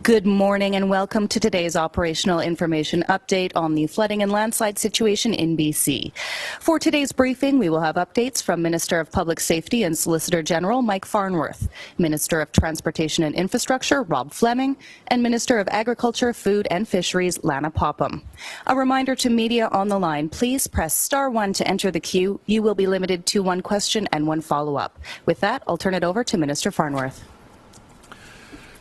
Good morning and welcome to today's operational information update on the flooding and landslide situation in BC. For today's briefing, we will have updates from Minister of Public Safety and Solicitor General Mike Farnworth, Minister of Transportation and Infrastructure Rob Fleming, and Minister of Agriculture, Food and Fisheries Lana Popham. A reminder to media on the line, please press *1 to enter the queue. You will be limited to one question and one follow-up. With that, I'll turn it over to Minister Farnworth.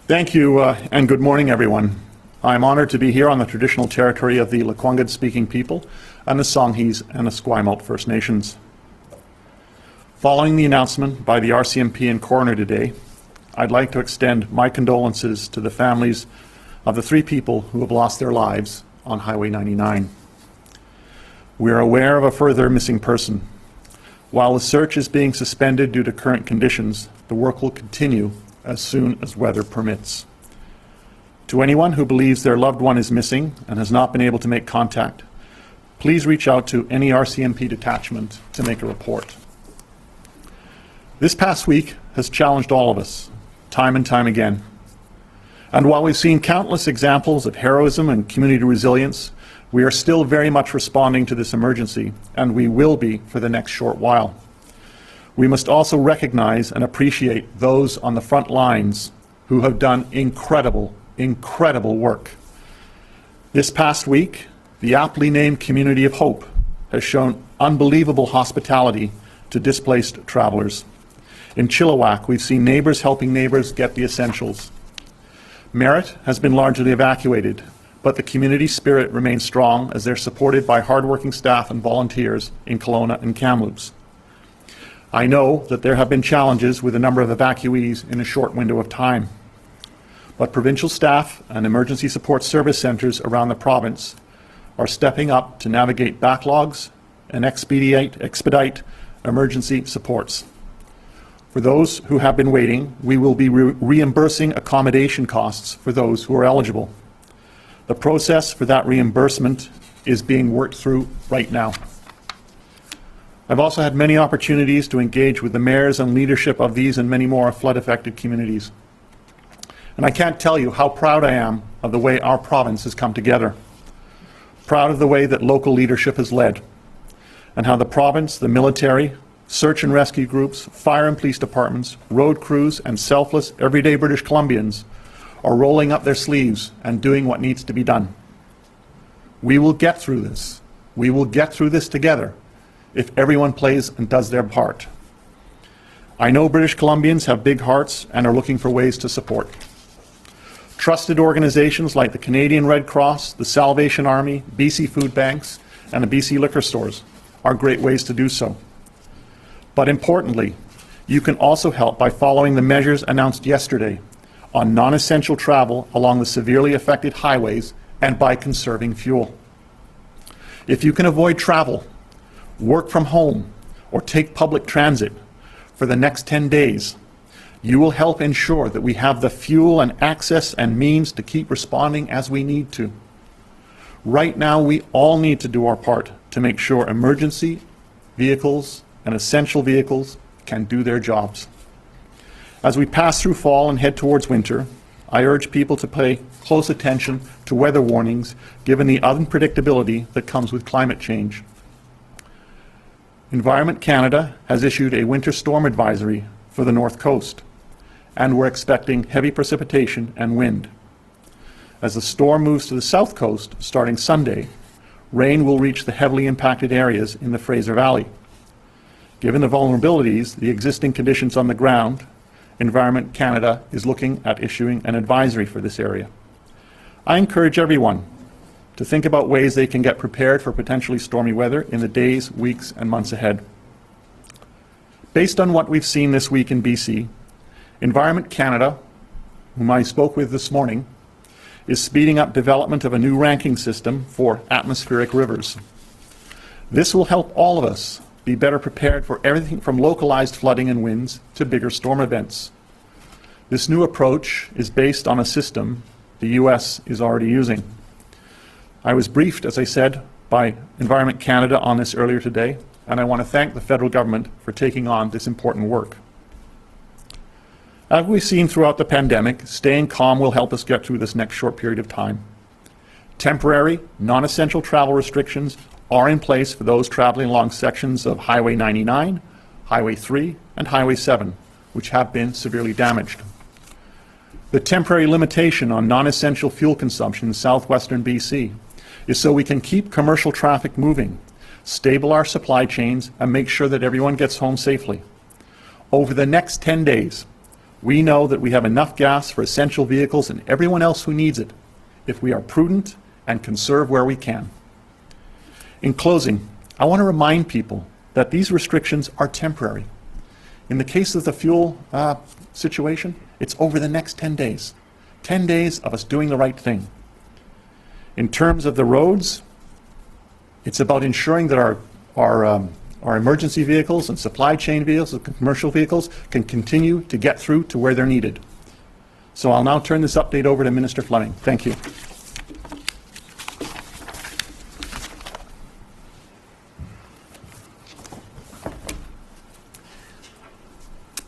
Thank you, and good morning, everyone. I'm honored to be here on the traditional territory of the Lekwungen-speaking people and the Songhees and Esquimalt First Nations. Following the announcement by the RCMP and coroner today, I'd like to extend my condolences to the families of the 3 people who have lost their lives on Highway 99. We are aware of a further missing person. While the search is being suspended due to current conditions, the work will continue as soon as weather permits. To anyone who believes their loved one is missing and has not been able to make contact, please reach out to any RCMP detachment to make a report. This past week has challenged all of us, time and time again. And while we've seen countless examples of heroism and community resilience, we are still very much responding to this emergency, and we will be for the next short while. We must also recognize and appreciate those on the front lines who have done incredible work. This past week, the aptly named Community of Hope has shown unbelievable hospitality to displaced travelers. In Chilliwack, we've seen neighbors helping neighbors get the essentials. Merritt has been largely evacuated, but the community spirit remains strong as they're supported by hardworking staff and volunteers in Kelowna and Kamloops. I know that there have been challenges with a number of evacuees in a short window of time, but provincial staff and emergency support service centres around the province are stepping up to navigate backlogs and expedite emergency supports. For those who have been waiting, we will be reimbursing accommodation costs for those who are eligible. The process for that reimbursement is being worked through right now. I've also had many opportunities to engage with the mayors and leadership of these and many more flood-affected communities. And I can't tell you how proud I am of the way our province has come together. Proud of the way that local leadership has led, and how the province, the military, search and rescue groups, fire and police departments, road crews, and selfless, everyday British Columbians are rolling up their sleeves and doing what needs to be done. We will get through this. We will get through this together if everyone plays and does their part. I know British Columbians have big hearts and are looking for ways to support. Trusted organizations like the Canadian Red Cross, the Salvation Army, BC Food Banks, and the BC liquor stores are great ways to do so. But importantly, you can also help by following the measures announced yesterday on non-essential travel along the severely affected highways and by conserving fuel. If you can avoid travel, work from home, or take public transit for the next 10 days, you will help ensure that we have the fuel and access and means to keep responding as we need to. Right now, we all need to do our part to make sure emergency vehicles and essential vehicles can do their jobs. As we pass through fall and head towards winter, I urge people to pay close attention to weather warnings given the unpredictability that comes with climate change. Environment Canada has issued a winter storm advisory for the North Coast, and we're expecting heavy precipitation and wind. As the storm moves to the South Coast starting Sunday, rain will reach the heavily impacted areas in the Fraser Valley. Given the vulnerabilities, the existing conditions on the ground, Environment Canada is looking at issuing an advisory for this area. I encourage everyone to think about ways they can get prepared for potentially stormy weather in the days, weeks, and months ahead. Based on what we've seen this week in BC, Environment Canada, whom I spoke with this morning, is speeding up development of a new ranking system for atmospheric rivers. This will help all of us be better prepared for everything from localized flooding and winds to bigger storm events. This new approach is based on a system the US is already using. I was briefed, as I said, by Environment Canada on this earlier today, and I want to thank the federal government for taking on this important work. As we've seen throughout the pandemic, staying calm will help us get through this next short period of time. Temporary, non-essential travel restrictions are in place for those traveling along sections of Highway 99, Highway 3, and Highway 7, which have been severely damaged. The temporary limitation on non-essential fuel consumption in southwestern BC is so we can keep commercial traffic moving, stable our supply chains, and make sure that everyone gets home safely. Over the next 10 days, we know that we have enough gas for essential vehicles and everyone else who needs it, if we are prudent and conserve where we can. In closing, I want to remind people that these restrictions are temporary. In the case of the fuel situation, it's over the next 10 days. 10 days of us doing the right thing. In terms of the roads, it's about ensuring that our emergency vehicles and supply chain vehicles and commercial vehicles can continue to get through to where they're needed. So I'll now turn this update over to Minister Fleming. Thank you.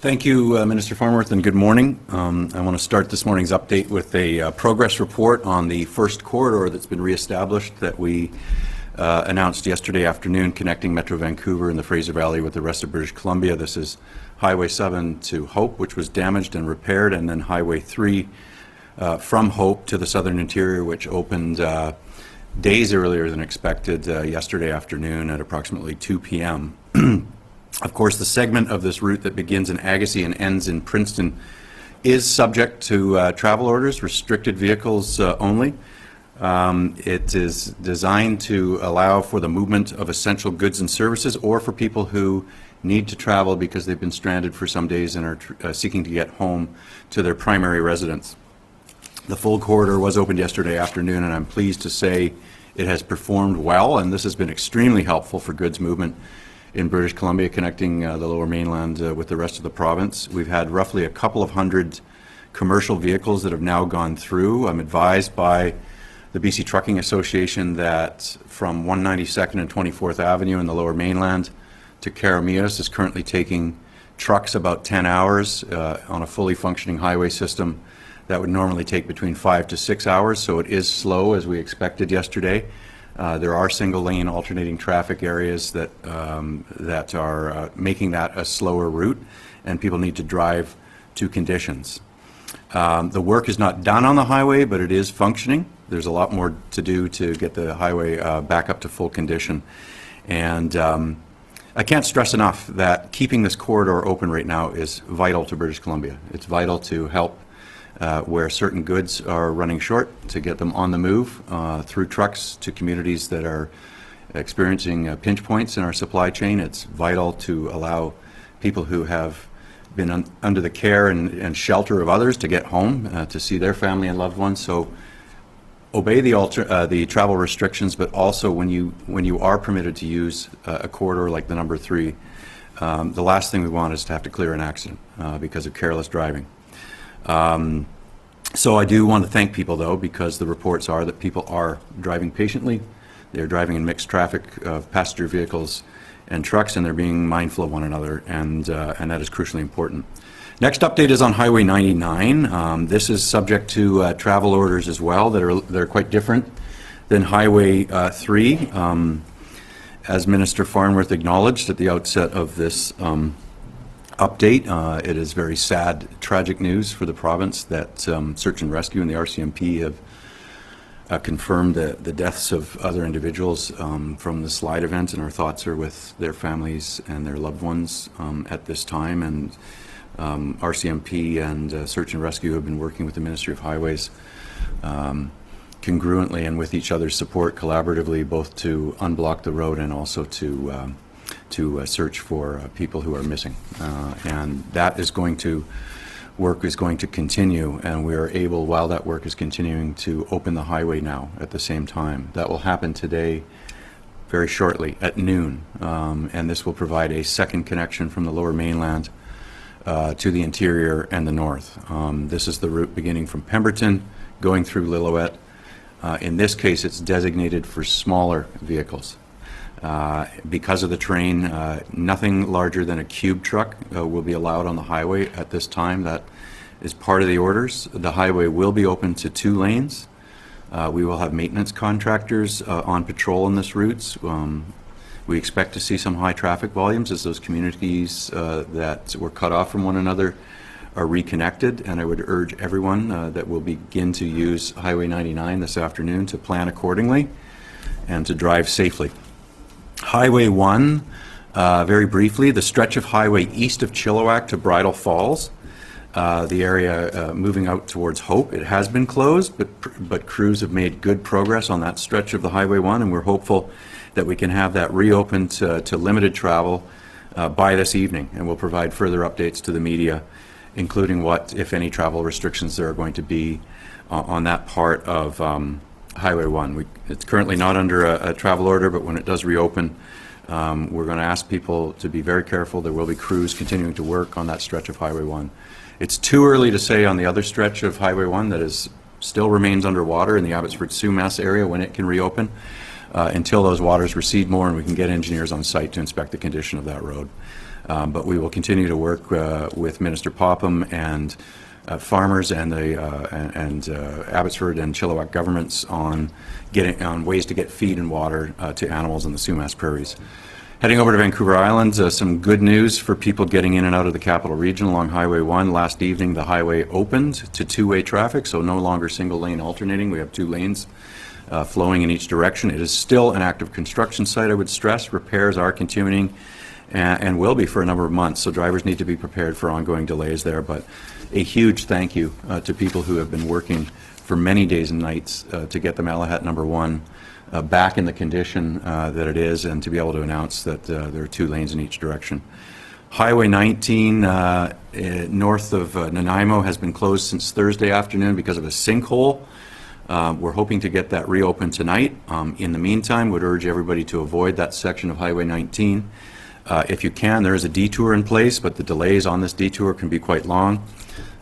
Thank you, Minister Farnworth, and good morning. I want to start this morning's update with a progress report on the first corridor that's been reestablished that we announced yesterday afternoon, connecting Metro Vancouver and the Fraser Valley with the rest of British Columbia. This is Highway 7 to Hope, which was damaged and repaired, and then Highway 3 from Hope to the southern interior, which opened days earlier than expected yesterday afternoon at approximately 2 p.m. Of course, the segment of this route that begins in Agassiz and ends in Princeton is subject to travel orders, restricted vehicles only. It is designed to allow for the movement of essential goods and services, or for people who need to travel because they've been stranded for some days and are seeking to get home to their primary residence. The full corridor was opened yesterday afternoon, and I'm pleased to say it has performed well, and this has been extremely helpful for goods movement in British Columbia, connecting the Lower Mainland with the rest of the province. We've had roughly a couple of hundred commercial vehicles that have now gone through. I'm advised by the BC Trucking Association that from 192nd and 24th Avenue in the Lower Mainland to Carameos is currently taking trucks about 10 hours on a fully functioning highway system that would normally take between 5 to 6 hours, so it is slow as we expected yesterday. There are single-lane alternating traffic areas that are making that a slower route, and people need to drive to conditions. The work is not done on the highway, but it is functioning. There's a lot more to do to get the highway back up to full condition. And I can't stress enough that keeping this corridor open right now is vital to British Columbia. It's vital to help where certain goods are running short, to get them on the move through trucks to communities that are experiencing pinch points in our supply chain. It's vital to allow people who have been under the care and shelter of others to get home to see their family and loved ones. So obey the travel restrictions, but also when you are permitted to use a corridor like the number 3, the last thing we want is to have to clear an accident because of careless driving. So I do want to thank people, though, because the reports are that people are driving patiently. They're driving in mixed traffic of passenger vehicles and trucks, and they're being mindful of one another, and that is crucially important. Next update is on Highway 99. This is subject to travel orders as well that are quite different than Highway 3. As Minister Farnworth acknowledged at the outset of this update, it is very sad, tragic news for the province that Search and Rescue and the RCMP have confirmed the deaths of other individuals from the slide event, and our thoughts are with their families and their loved ones at this time. And RCMP and Search and Rescue have been working with the Ministry of Highways congruently and with each other's support collaboratively, both to unblock the road and also to search for people who are missing, and that work is going to continue, and we are able, while that work is continuing, to open the highway now at the same time. That will happen today very shortly at noon, and this will provide a second connection from the Lower Mainland to the interior and the north. This is the route beginning from Pemberton, going through Lillooet. In this case, it's designated for smaller vehicles. Because of the terrain, nothing larger than a cube truck will be allowed on the highway at this time. That is part of the orders. The highway will be open to 2 lanes. We will have maintenance contractors on patrol in this route. We expect to see some high traffic volumes as those communities that were cut off from one another are reconnected, and I would urge everyone that will begin to use Highway 99 this afternoon to plan accordingly and to drive safely. Highway 1, very briefly, the stretch of highway east of Chilliwack to Bridal Falls, the area moving out towards Hope. It has been closed, but crews have made good progress on that stretch of the Highway 1, and we're hopeful that we can have that reopened to limited travel by this evening, and we'll provide further updates to the media, including what, if any, travel restrictions there are going to be on that part of Highway 1. It's currently not under a travel order, but when it does reopen, we're going to ask people to be very careful. There will be crews continuing to work on that stretch of Highway 1. It's too early to say on the other stretch of Highway 1 that still remains underwater in the Abbotsford-Sumas area when it can reopen, until those waters recede more and we can get engineers on site to inspect the condition of that road. But we will continue to work with Minister Popham and farmers and the Abbotsford and Chilliwack governments on ways to get feed and water to animals in the Sumas prairies. Heading over to Vancouver Island, some good news for people getting in and out of the Capital Region along Highway 1. Last evening, the highway opened to 2-way traffic, so no longer single lane alternating. We have 2 lanes flowing in each direction. It is still an active construction site, I would stress. Repairs are continuing and will be for a number of months, so drivers need to be prepared for ongoing delays there. But a huge thank you to people who have been working for many days and nights to get the Malahat number 1 back in the condition that it is, and to be able to announce that there are 2 lanes in each direction. Highway 19 north of Nanaimo has been closed since Thursday afternoon because of a sinkhole. We're hoping to get that reopened tonight. In the meantime, would urge everybody to avoid that section of Highway 19. If you can, there is a detour in place, but the delays on this detour can be quite long.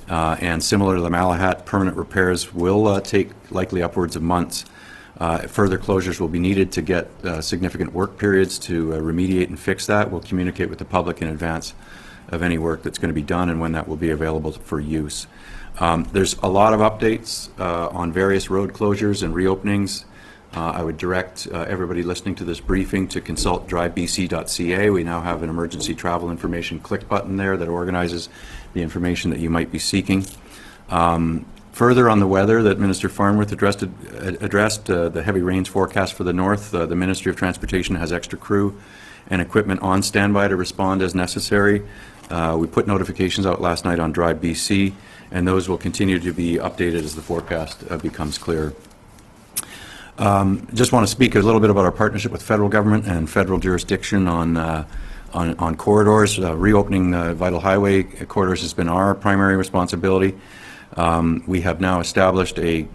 And similar to the Malahat, permanent repairs will take likely upwards of months. Further closures will be needed to get significant work periods to remediate and fix that. We'll communicate with the public in advance of any work that's going to be done and when that will be available for use. There's a lot of updates on various road closures and reopenings. I would direct everybody listening to this briefing to consult drivebc.ca. We now have an emergency travel information click button there that organizes the information that you might be seeking. Further on the weather that Minister Farnworth addressed the heavy rains forecast for the north, the Ministry of Transportation has extra crew and equipment on standby to respond as necessary. We put notifications out last night on Drive BC, and those will continue to be updated as the forecast becomes clearer. Just want to speak a little bit about our partnership with federal government and federal jurisdiction on corridors. Reopening vital highway corridors has been our primary responsibility. We have now established a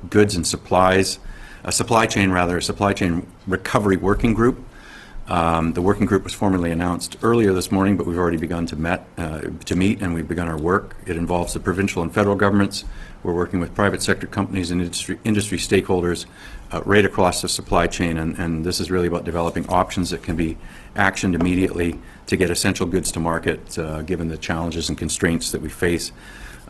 supply chain recovery working group. The working group was formally announced earlier this morning, but we've already begun to meet, and we've begun our work. It involves the provincial and federal governments. We're working with private sector companies and industry stakeholders right across the supply chain, and this is really about developing options that can be actioned immediately to get essential goods to market, given the challenges and constraints that we face.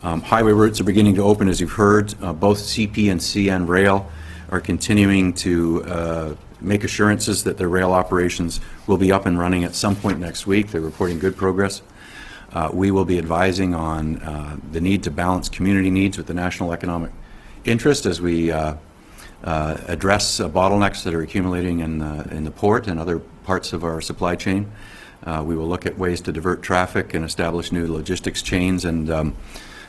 Highway routes are beginning to open, as you've heard. Both CP and CN Rail are continuing to make assurances that their rail operations will be up and running at some point next week. They're reporting good progress. We will be advising on the need to balance community needs with the national economic interest as we address bottlenecks that are accumulating in the port and other parts of our supply chain. We will look at ways to divert traffic and establish new logistics chains, and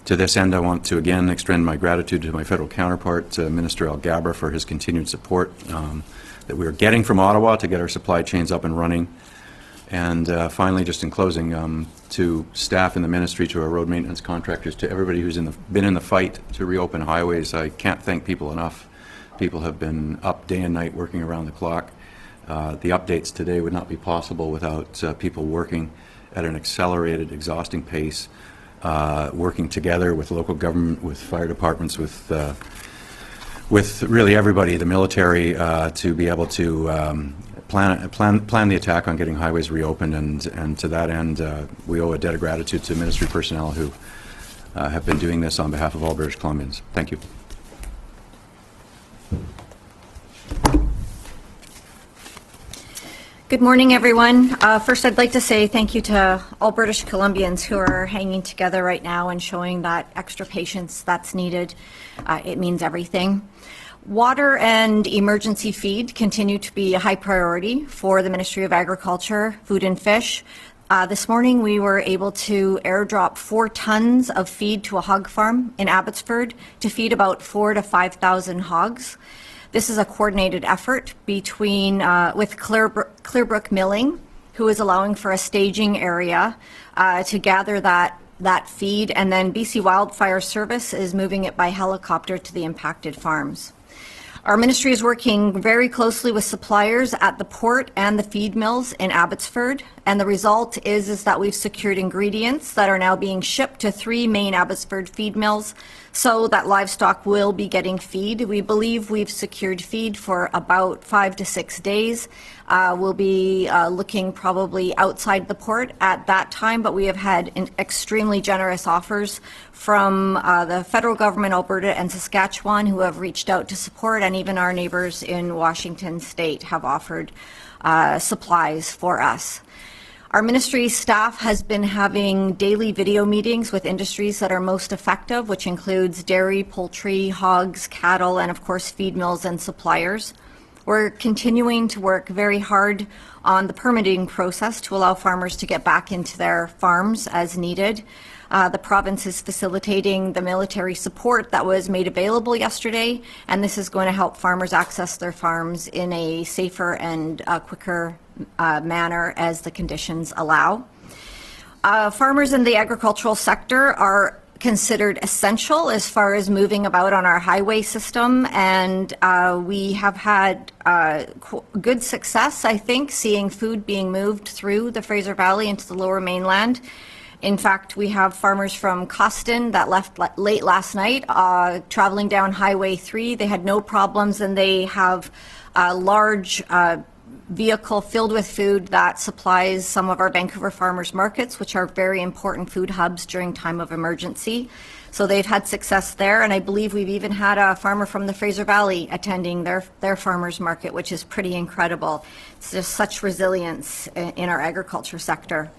to this end, I want to again extend my gratitude to my federal counterpart, Minister Alghabra, for his continued support that we are getting from Ottawa to get our supply chains up and running. And finally, just in closing, to staff in the ministry, to our road maintenance contractors, to everybody who's been in the fight to reopen highways, I can't thank people enough. People have been up day and night working around the clock. The updates today would not be possible without people working at an accelerated, exhausting pace, working together with local government, with fire departments, with really everybody, the military, to be able to plan the attack on getting highways reopened, and to that end, we owe a debt of gratitude to ministry personnel who have been doing this on behalf of all British Columbians. Thank you. Good morning, everyone. First, I'd like to say thank you to all British Columbians who are hanging together right now and showing that extra patience that's needed. It means everything. Water and emergency feed continue to be a high priority for the Ministry of Agriculture, Food and Fish. This morning, we were able to airdrop 4 tons of feed to a hog farm in Abbotsford to feed about 4,000 to 5,000 hogs. This is a coordinated effort between with Clearbrook Milling, who is allowing for a staging area to gather that feed, and then BC Wildfire Service is moving it by helicopter to the impacted farms. Our ministry is working very closely with suppliers at the port and the feed mills in Abbotsford, and the result is that we've secured ingredients that are now being shipped to 3 main Abbotsford feed mills so that livestock will be getting feed. We believe we've secured feed for about 5 to 6 days. We'll be looking probably outside the port at that time, but we have had extremely generous offers from the federal government, Alberta and Saskatchewan, who have reached out to support, and even our neighbors in Washington State have offered supplies for us. Our ministry staff has been having daily video meetings with industries that are most effective, which includes dairy, poultry, hogs, cattle, and of course feed mills and suppliers. We're continuing to work very hard on the permitting process to allow farmers to get back into their farms as needed. The province is facilitating the military support that was made available yesterday, and this is going to help farmers access their farms in a safer and quicker manner as the conditions allow. Farmers in the agricultural sector are considered essential as far as moving about on our highway system, and we have had good success, I think, seeing food being moved through the Fraser Valley into the Lower Mainland. In fact, we have farmers from Coston that left late last night traveling down Highway 3. They had no problems, and they have a large vehicle filled with food that supplies some of our Vancouver farmers markets, which are very important food hubs during time of emergency. So they've had success there, and I believe we've even had a farmer from the Fraser Valley attending their farmers market, which is pretty incredible. It's just such resilience in our agriculture sector.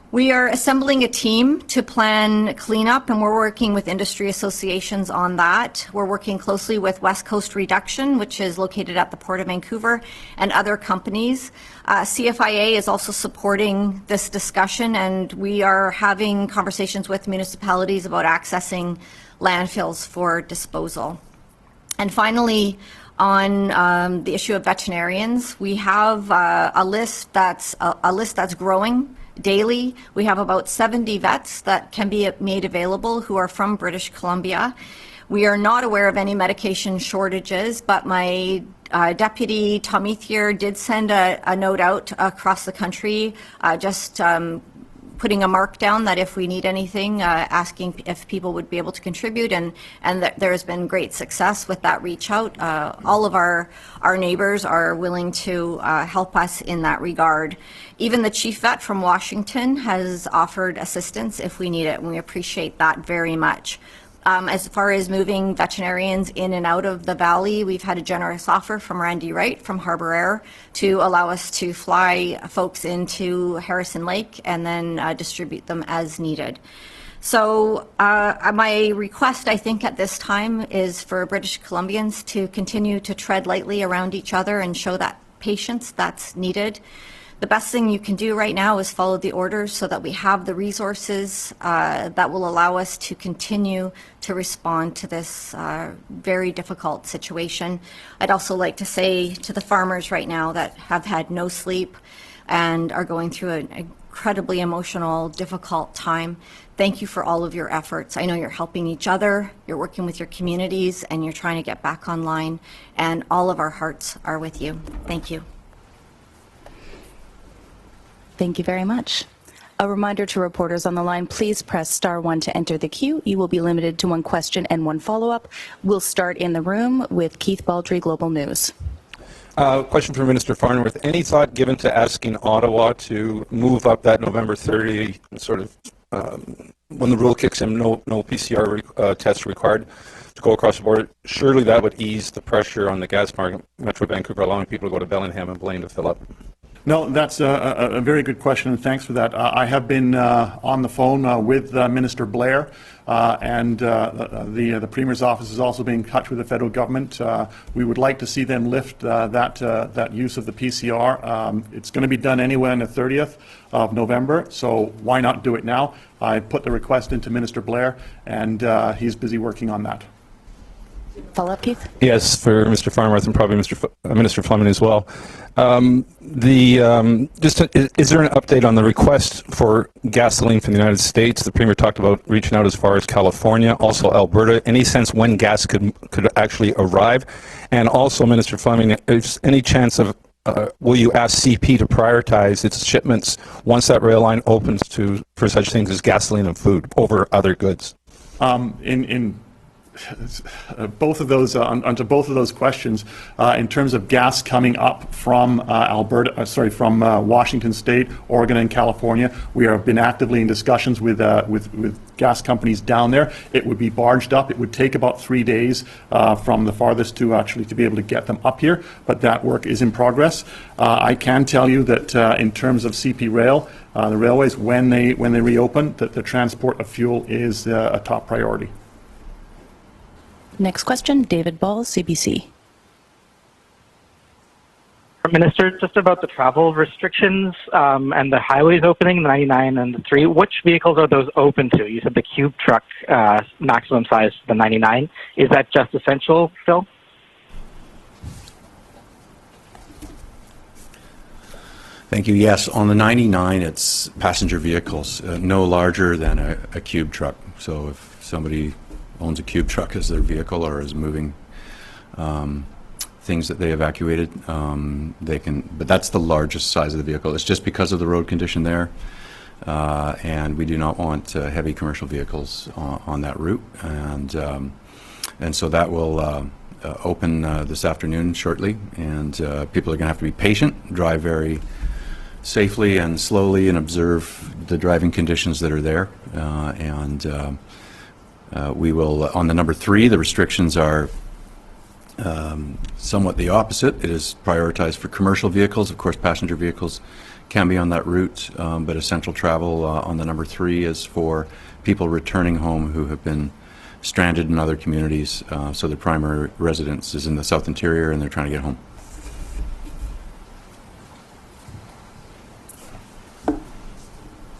We are assembling a team to plan cleanup, and we're working with industry associations on that. We're working closely with West Coast Reduction, which is located at the Port of Vancouver, and other companies. CFIA is also supporting this discussion, and we are having conversations with municipalities about accessing landfills for disposal. And finally, on the issue of veterinarians, we have a list that's growing daily. We have about 70 vets that can be made available who are from British Columbia. We are not aware of any medication shortages, but my deputy, Tom Ethier, did send a note out across the country just putting a mark down that if we need anything, asking if people would be able to contribute, and there has been great success with that reach out. All of our neighbors are willing to help us in that regard. Even the chief vet from Washington has offered assistance if we need it, and we appreciate that very much. As far as moving veterinarians in and out of the valley, we've had a generous offer from Randy Wright from Harbour Air to allow us to fly folks into Harrison Lake and then distribute them as needed. So my request, I think, at this time is for British Columbians to continue to tread lightly around each other and show that patience that's needed. The best thing you can do right now is follow the orders so that we have the resources that will allow us to continue to respond to this very difficult situation. I'd also like to say to the farmers right now that have had no sleep and are going through an incredibly emotional, difficult time, thank you for all of your efforts. I know you're helping each other, you're working with your communities, and you're trying to get back online, and all of our hearts are with you. Thank you. Thank you very much. A reminder to reporters on the line, please press *1 to enter the queue. You will be limited to 1 question and 1 follow-up. We'll start in the room with Keith Baldry, Global News. Question for Minister Farnworth. Any thought given to asking Ottawa to move up that November 30 sort of when the rule kicks in, no PCR tests required to go across the border, surely that would ease the pressure on the gas market, Metro Vancouver, allowing people to go to Bellingham and Blaine to fill up. No, that's a very good question, and thanks for that. I have been on the phone with Minister Blair, and the Premier's office has also been in touch with the federal government. We would like to see them lift that use of the PCR. It's going to be done anyway on the 30th of November, so why not do it now? I put the request into Minister Blair, and he's busy working on that. Follow-up, Keith? Yes, for Mr. Farnworth and probably Minister Fleming as well. Is there an update on the request for gasoline from the United States? The Premier talked about reaching out as far as California, also Alberta. Any sense when gas could actually arrive? And also, Minister Fleming, is any chance of will you ask CP to prioritize its shipments once that rail line opens for such things as gasoline and food over other goods? Both of those, onto both of those questions, in terms of gas coming up from from Washington State, Oregon, and California, we have been actively in discussions with gas companies down there. It would be barged up. It would take about 3 days from the farthest to be able to get them up here, but that work is in progress. I can tell you that in terms of CP Rail, the railways, when they reopen, that the transport of fuel is a top priority. Next question, David Ball, CBC. Minister, just about the travel restrictions and the highways opening, the 99 and the 3, which vehicles are those open to? You said the cube truck maximum size, the 99. Is that just essential, Phil? Thank you. Yes, on the 99, it's passenger vehicles, no larger than a cube truck. So if somebody owns a cube truck as their vehicle or is moving things that they evacuated, they can, but that's the largest size of the vehicle. It's just because of the road condition there, and we do not want heavy commercial vehicles on that route, and so that will open this afternoon shortly, and people are going to have to be patient, drive very safely and slowly, and observe the driving conditions that are there, we will, on the number 3, the restrictions are somewhat the opposite. It is prioritized for commercial vehicles. Of course, passenger vehicles can be on that route, but essential travel on the number 3 is for people returning home who have been stranded in other communities. So their primary residence is in the South Interior and they're trying to get home.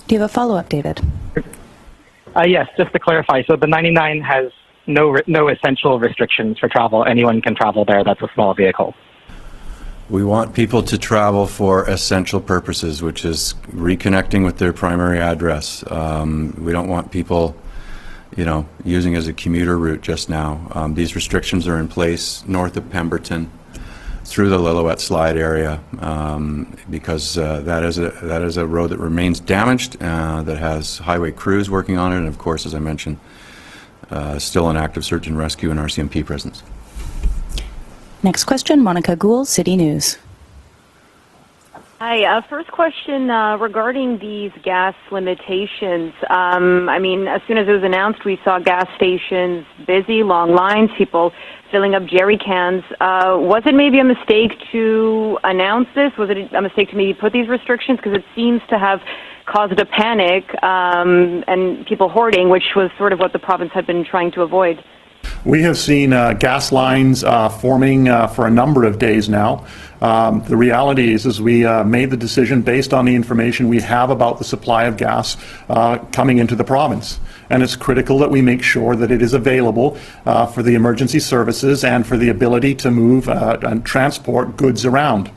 Do you have a follow-up, David? Yes, just to clarify, so the 99 has no essential restrictions for travel. Anyone can travel there. That's a small vehicle. We want people to travel for essential purposes, which is reconnecting with their primary address. We don't want people, using it as a commuter route just now. These restrictions are in place north of Pemberton through the Lillooet slide area because that is a road that remains damaged, that has highway crews working on it, and of course, as I mentioned, still an active search and rescue and RCMP presence. Next question, Monica Gould, City News. Hi. First question regarding these gas limitations. As soon as it was announced, we saw gas stations busy, long lines, people filling up jerry cans. Was it maybe a mistake to announce this? Was it a mistake to maybe put these restrictions? Because it seems to have caused a panic and people hoarding, which was sort of what the province had been trying to avoid. We have seen gas lines forming for a number of days now. The reality is we made the decision based on the information we have about the supply of gas coming into the province. And it's critical that we make sure that it is available for the emergency services and for the ability to move and transport goods around.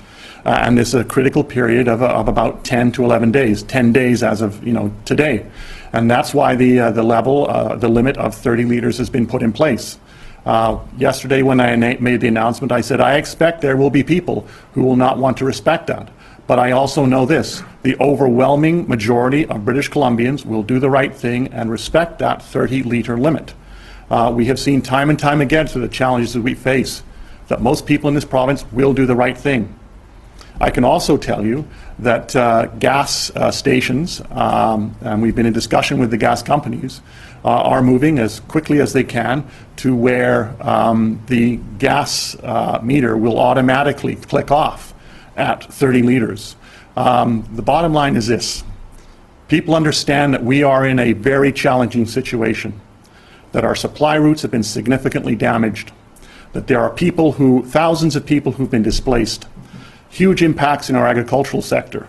And this is a critical period of about 10 to 11 days, 10 days as of today. And that's why the limit of 30 liters has been put in place. Yesterday when I made the announcement, I said I expect there will be people who will not want to respect that. But I also know this, the overwhelming majority of British Columbians will do the right thing and respect that 30-liter limit. We have seen time and time again through the challenges that we face that most people in this province will do the right thing. I can also tell you that gas stations, and we've been in discussion with the gas companies, are moving as quickly as they can to where the gas meter will automatically click off at 30 liters. The bottom line is this. People understand that we are in a very challenging situation, that our supply routes have been significantly damaged, that there are people thousands of people who've been displaced, huge impacts in our agricultural sector,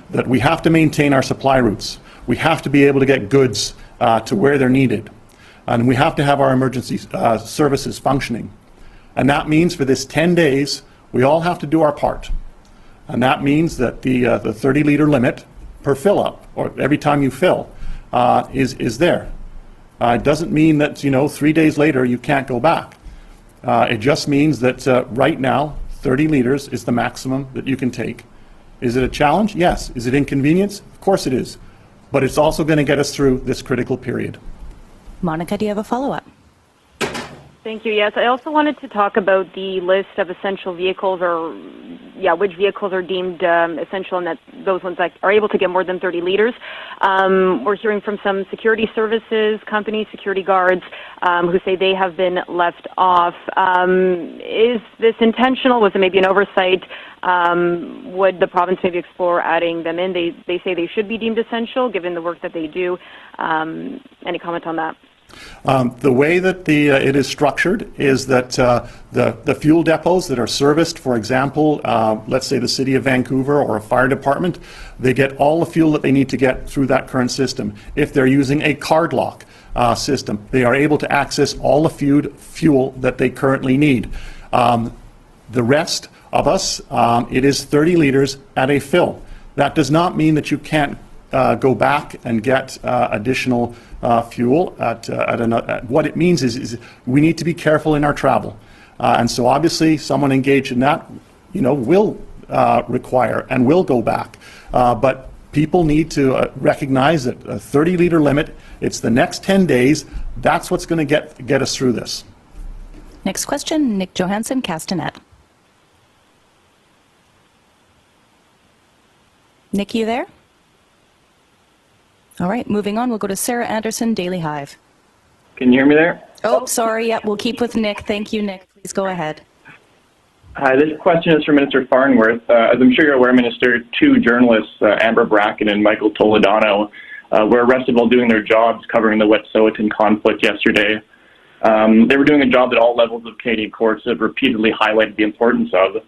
that we have to maintain our supply routes. We have to be able to get goods to where they're needed. And we have to have our emergency services functioning. And that means for this 10 days, we all have to do our part. And that means that the 30-liter limit per fill-up, or every time you fill, is there. It doesn't mean that, 3 days later you can't go back. It just means that right now, 30 liters is the maximum that you can take. Is it a challenge? Yes. Is it inconvenience? Of course it is. But it's also going to get us through this critical period. Monica, do you have a follow-up? Thank you. Yes, I also wanted to talk about the list of essential vehicles, or which vehicles are deemed essential, and that those ones that are able to get more than 30 liters. We're hearing from some security services companies, security guards, who say they have been left off. Is this intentional? Was it maybe an oversight? Would the province maybe explore adding them in? They say they should be deemed essential given the work that they do. Any comment on that? The way that it is structured is that the fuel depots that are serviced, for example, let's say the City of Vancouver or a fire department, they get all the fuel that they need to get through that current system. If they're using a card lock system, they are able to access all the fuel that they currently need. The rest of us, it is 30 liters at a fill. That does not mean that you can't go back and get additional fuel what it means is we need to be careful in our travel. And so obviously someone engaged in that, will require and will go back. But people need to recognize that a 30-liter limit, it's the next 10 days, that's what's going to get us through this. Next question, Nick Johansson, Castanet. Nick, you there? All right, moving on, we'll go to Sarah Anderson, Daily Hive. Can you hear me there? Oh, sorry, yeah, we'll keep with Nick. Thank you, Nick. Please go ahead. Hi, this question is for Minister Farnworth. As I'm sure you're aware, Minister, two journalists, Amber Bracken and Michael Toledano, were arrested while doing their jobs covering the Wet'suwet'en conflict yesterday. They were doing a job that all levels of Canadian courts have repeatedly highlighted the importance of.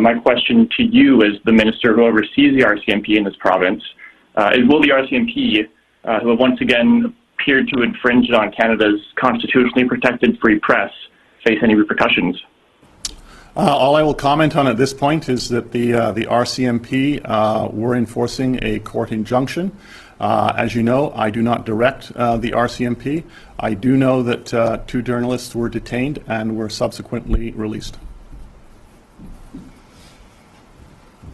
My question to you as the Minister who oversees the RCMP in this province is, will the RCMP, who have once again appeared to infringe on Canada's constitutionally protected free press, face any repercussions? All I will comment on at this point is that the RCMP were enforcing a court injunction. As you know, I do not direct the RCMP. I do know that two journalists were detained and were subsequently released.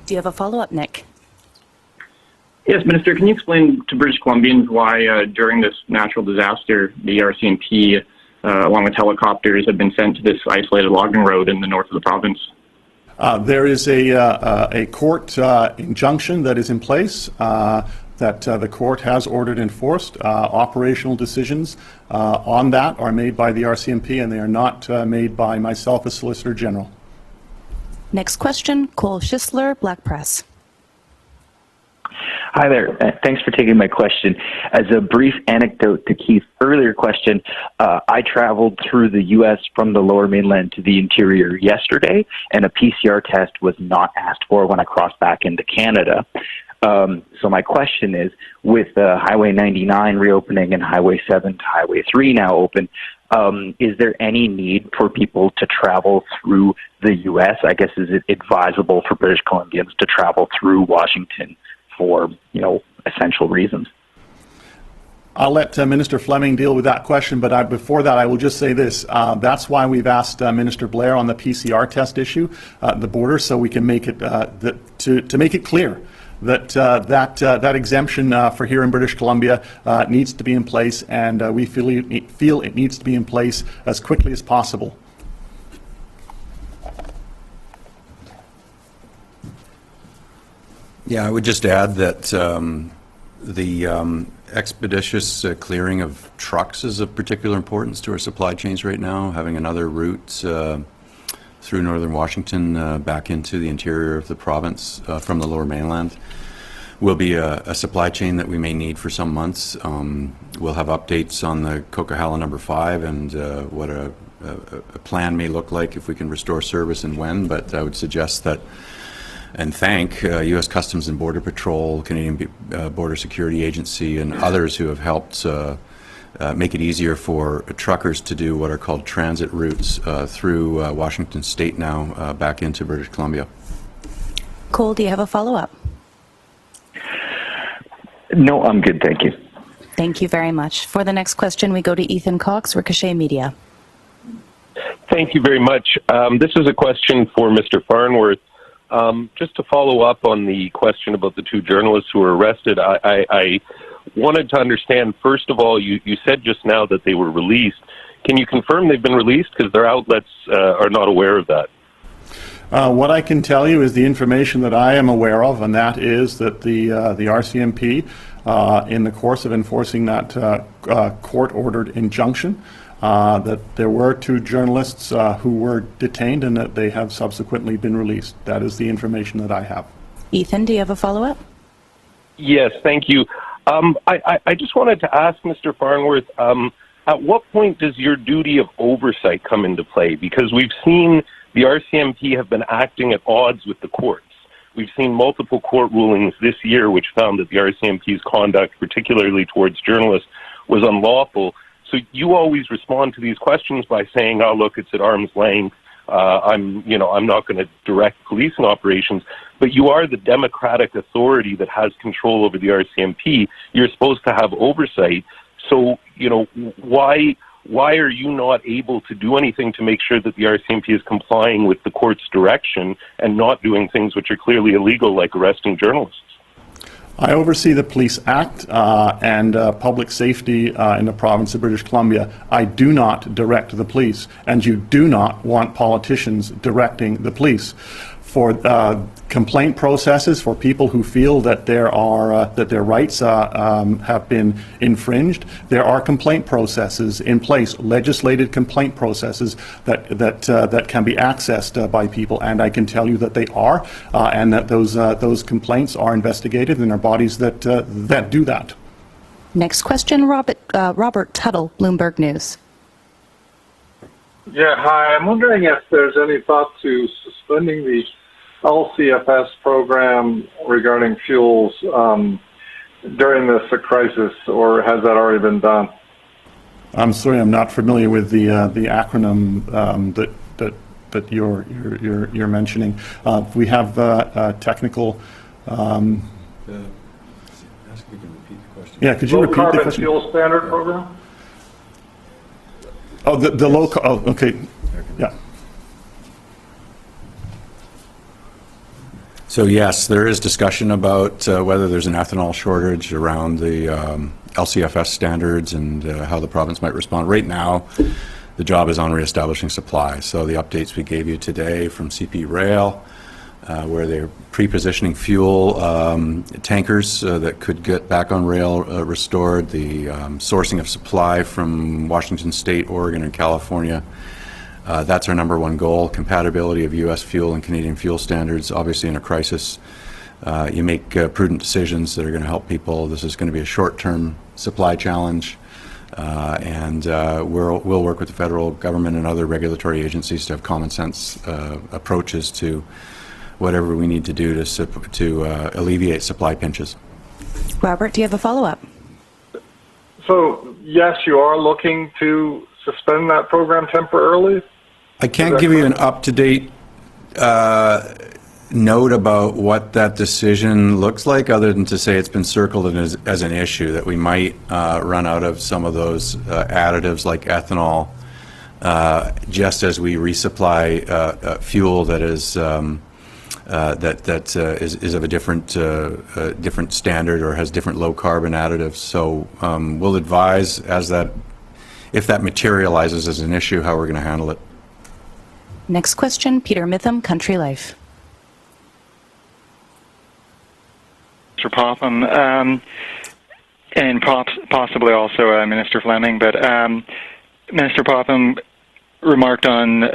Do you have a follow-up, Nick? Yes, Minister, can you explain to British Columbians why during this natural disaster, the RCMP, along with helicopters, have been sent to this isolated logging road in the north of the province? There is a court injunction that is in place that the court has ordered enforced. Operational decisions on that are made by the RCMP, and they are not made by myself as Solicitor General. Next question, Cole Schisler, Black Press. Hi there. Thanks for taking my question. As a brief anecdote to Keith's earlier question, I traveled through the U.S. from the Lower Mainland to the interior yesterday, and a PCR test was not asked for when I crossed back into Canada. So my question is, with Highway 99 reopening and Highway 7 to Highway 3 now open, is there any need for people to travel through the U.S.? I guess, is it advisable for British Columbians to travel through Washington for, essential reasons? I'll let Minister Fleming deal with that question, but before that, I will just say this. That's why we've asked Minister Blair on the PCR test issue, the border, so we can make it to make it clear that that exemption for here in British Columbia needs to be in place, and we feel it needs to be in place as quickly as possible. Yeah, I would just add that the expeditious clearing of trucks is of particular importance to our supply chains right now. Having another route through northern Washington back into the interior of the province from the lower mainland will be a supply chain that we may need for some months. We'll have updates on the Coquihalla number 5 and what a plan may look like if we can restore service and when, but I would suggest that and thank U.S. Customs and Border Patrol, Canadian Border Security Agency, and others who have helped make it easier for truckers to do what are called transit routes through Washington State now back into British Columbia. Cole, do you have a follow-up? No, I'm good, thank you. Thank you very much. For the next question, we go to Ethan Cox, Ricochet Media. Thank you very much. This is a question for Mr. Farnworth. Just to follow up on the question about the 2 journalists who were arrested, I wanted to understand, first of all, you said just now that they were released. Can you confirm they've been released? Because their outlets are not aware of that. What I can tell you is the information that I am aware of, and that is that the RCMP, in the course of enforcing that court-ordered injunction, that there were 2 journalists who were detained and that they have subsequently been released. That is the information that I have. Ethan, do you have a follow-up? Yes, thank you. I just wanted to ask Mr. Farnworth, at what point does your duty of oversight come into play? Because we've seen the RCMP have been acting at odds with the courts. We've seen multiple court rulings this year which found that the RCMP's conduct, particularly towards journalists, was unlawful. So you always respond to these questions by saying, "Oh, look, it's at arm's length. I'm not going to direct policing operations." But you are the democratic authority that has control over the RCMP. You're supposed to have oversight. So, why are you not able to do anything to make sure that the RCMP is complying with the court's direction and not doing things which are clearly illegal, like arresting journalists? I oversee the Police Act and public safety in the province of British Columbia. I do not direct the police, and you do not want politicians directing the police. For complaint processes, for people who feel that their rights have been infringed, there are complaint processes in place, legislated complaint processes that can be accessed by people, and I can tell you that they are, and that those complaints are investigated, and there are bodies that do that. Next question, Robert Tuttle, Bloomberg News. Yeah, hi. I'm wondering if there's any thought to suspending the LCFS program regarding fuels during this crisis, or has that already been done? I'm sorry, I'm not familiar with the acronym that you're mentioning. We have technical. Ask if you can repeat the question. Yeah, could you repeat the question? Low carbon fuel standard program? Oh, the low. Oh, okay. Yeah. So yes, there is discussion about whether there's an ethanol shortage around the LCFS standards and how the province might respond. Right now, the job is on reestablishing supply. So the updates we gave you today from CP Rail, where they're pre-positioning fuel tankers that could get back on rail restored, the sourcing of supply from Washington State, Oregon, and California. That's our number 1 goal, compatibility of U.S. fuel and Canadian fuel standards. Obviously, in a crisis, you make prudent decisions that are going to help people. This is going to be a short-term supply challenge, and we'll work with the federal government and other regulatory agencies to have common sense approaches to whatever we need to do to alleviate supply pinches. Robert, do you have a follow-up? So, yes, you are looking to suspend that program temporarily? I can't give you an up-to-date note about what that decision looks like, other than to say it's been circled as an issue, that we might run out of some of those additives like ethanol just as we resupply fuel that is is of a different standard or has different low carbon additives. So we'll advise if that materializes as an issue, how we're going to handle it. Next question, Peter Mitham, Country Life. Minister Popham, and possibly also Minister Fleming. But Minister Popham remarked on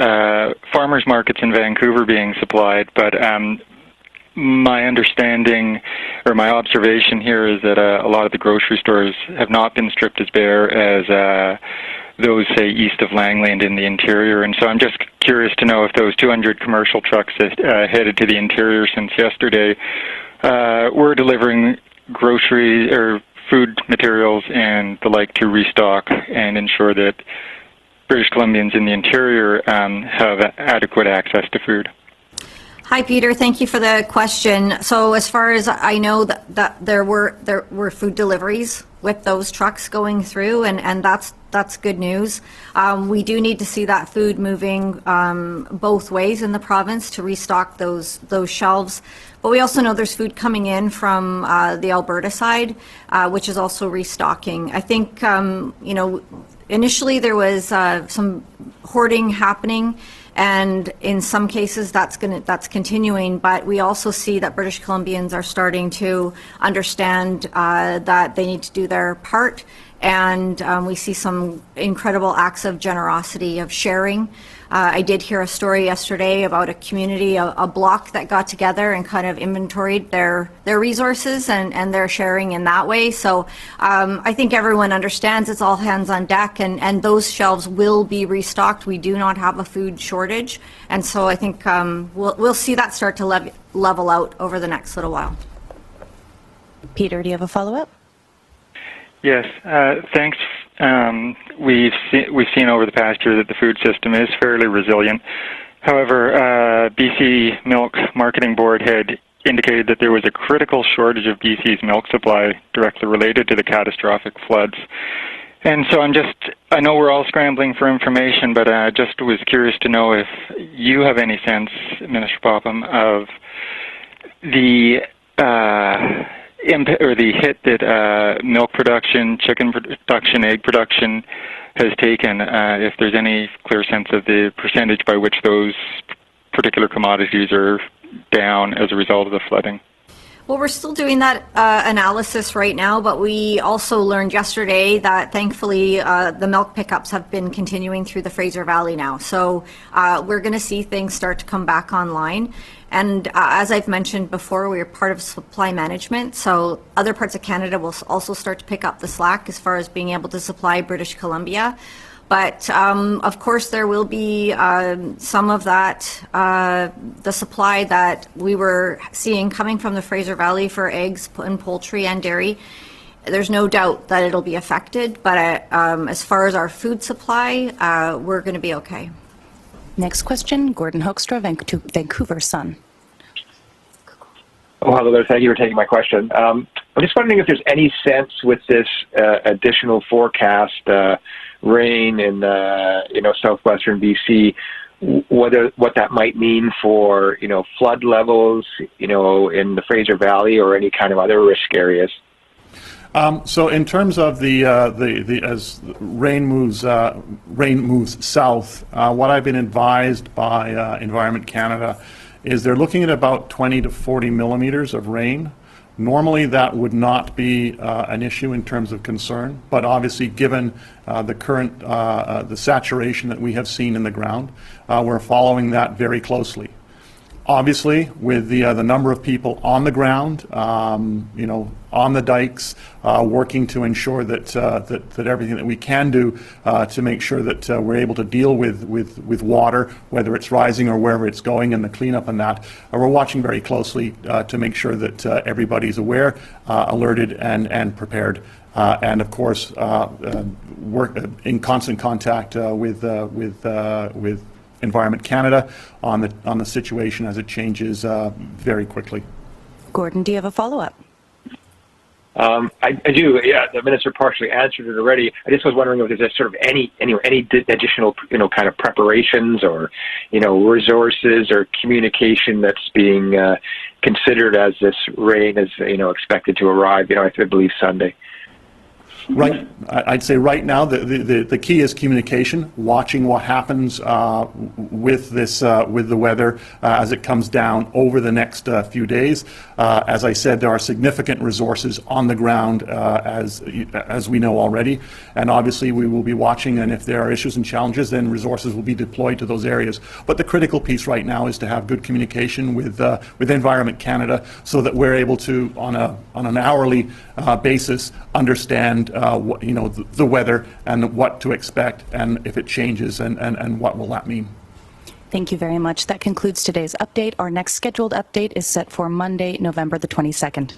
farmers markets in Vancouver being supplied, but my understanding or my observation here is that a lot of the grocery stores have not been stripped as bare as those, say, east of Langley and in the interior. And so I'm just curious to know if those 200 commercial trucks that headed to the interior since yesterday were delivering grocery or food materials and the like to restock and ensure that British Columbians in the interior have adequate access to food. Hi, Peter. Thank you for the question. So as far as I know, that there were food deliveries with those trucks going through, and that's good news. We do need to see that food moving both ways in the province to restock those shelves. But we also know there's food coming in from the Alberta side, which is also restocking. I think initially there was some hoarding happening, and in some cases that's continuing, but we also see that British Columbians are starting to understand that they need to do their part, and we see some incredible acts of generosity, of sharing. I did hear a story yesterday about a community, a block that got together and kind of inventoried their resources, and they're sharing in that way. So I think everyone understands it's all hands on deck, and those shelves will be restocked. We do not have a food shortage, and so I think we'll see that start to level out over the next little while. Peter, do you have a follow-up? Yes, thanks. We've seen over the past year that the food system is fairly resilient. However, BC Milk Marketing Board had indicated that there was a critical shortage of BC's milk supply directly related to the catastrophic floods. And so I know we're all scrambling for information, but I just was curious to know if you have any sense, Minister Popham, of the hit that milk production, chicken production, egg production has taken, if there's any clear sense of the percentage by which those particular commodities are down as a result of the flooding. Well, we're still doing that analysis right now, but we also learned yesterday that thankfully the milk pickups have been continuing through the Fraser Valley now. So we're going to see things start to come back online. And as I've mentioned before, we are part of supply management, so other parts of Canada will also start to pick up the slack as far as being able to supply British Columbia. But of course, there will be some of that, the supply that we were seeing coming from the Fraser Valley for eggs and poultry and dairy. There's no doubt that it'll be affected, but as far as our food supply, we're going to be okay. Next question, Gordon Hoekstra, Vancouver Sun. Oh, hello there. Thank you for taking my question. I'm just wondering if there's any sense with this additional forecast rain in southwestern BC, what that might mean for flood levels in the Fraser Valley or any kind of other risk areas. So in terms of the as rain moves south, what I've been advised by Environment Canada is they're looking at about 20 to 40 millimeters of rain. Normally that would not be an issue in terms of concern, but obviously given the current the saturation that we have seen in the ground, we're following that very closely. Obviously, with the number of people on the ground, on the dikes, working to ensure that everything that we can do to make sure that we're able to deal with water, whether it's rising or wherever it's going, and the cleanup and that, we're watching very closely to make sure that everybody's aware, alerted, and prepared. And of course, work in constant contact with Environment Canada on the situation as it changes very quickly. Gordon, do you have a follow-up? I do. Yeah, the minister partially answered it already. I just was wondering if there's sort of any additional kind of preparations or resources or communication that's being considered as this rain is expected to arrive. I believe Sunday. Right, I'd say right now the key is communication, watching what happens with this with the weather as it comes down over the next few days. As I said, there are significant resources on the ground as we know already, and obviously we will be watching, and if there are issues and challenges, then resources will be deployed to those areas. But the critical piece right now is to have good communication with Environment Canada, so that we're able to on an hourly basis understand the weather and what to expect, and if it changes, and what will that mean. Thank you very much. That concludes today's update. Our next scheduled update is set for Monday, November the 22nd.